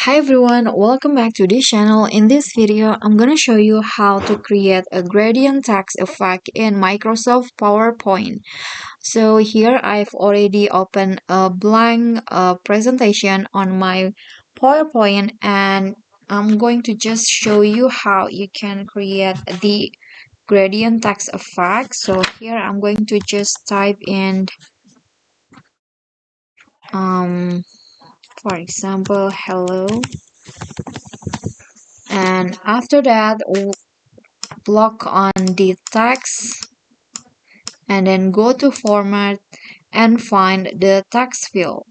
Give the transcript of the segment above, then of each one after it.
Hi everyone, welcome back to this channel. In this video, I'm gonna show you how to create a gradient text effect in Microsoft PowerPoint. So here I've already opened a blank presentation on my PowerPoint, and I'm going to just show you how you can create the gradient text effect. So here I'm going to just type in for example hello, and after that block on the text and then go to format and find the text field.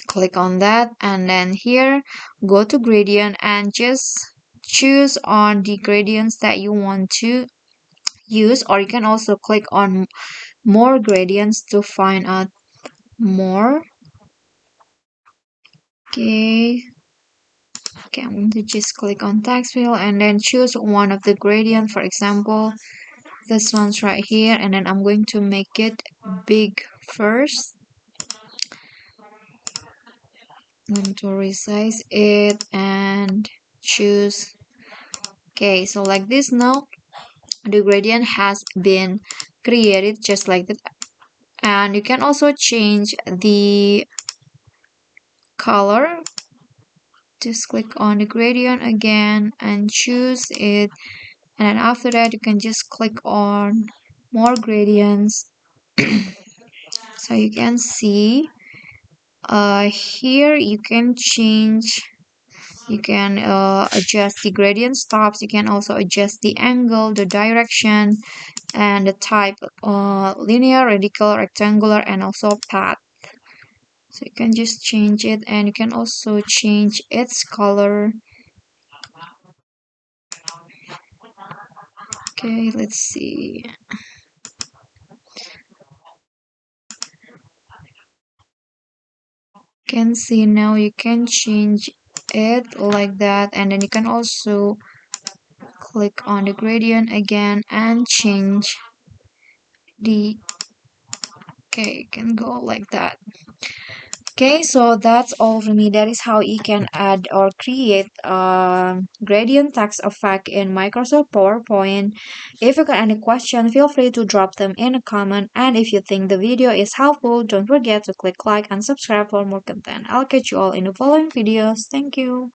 Click on that and then here go to gradient and just choose on the gradients that you want to use, or you can also click on more gradients to find out more. Okay, I'm going to just click on text field and then choose one of the gradient, for example this one's right here, and then I'm going to make it big first. I'm going to resize it and choose. Okay, so like this now the gradient has been created just like that, and you can also change the color. Just click on the gradient again and choose it, and then after that you can just click on more gradients. So you can see here you can change, you can adjust the gradient stops, you can also adjust the angle, the direction, and the type, linear, radical, rectangular, and also path. So you can just change it, and you can also change its color. Okay, let's see. You can see now you can change it like that, and then you can also click on the gradient again and change the, okay, you can go like that. Okay, so that's all for me. That is how you can add or create a gradient text effect in Microsoft PowerPoint. If you got any question, feel free to drop them in a comment. And if you think the video is helpful, don't forget to click like and subscribe for more content. I'll catch you all in the following videos. Thank you.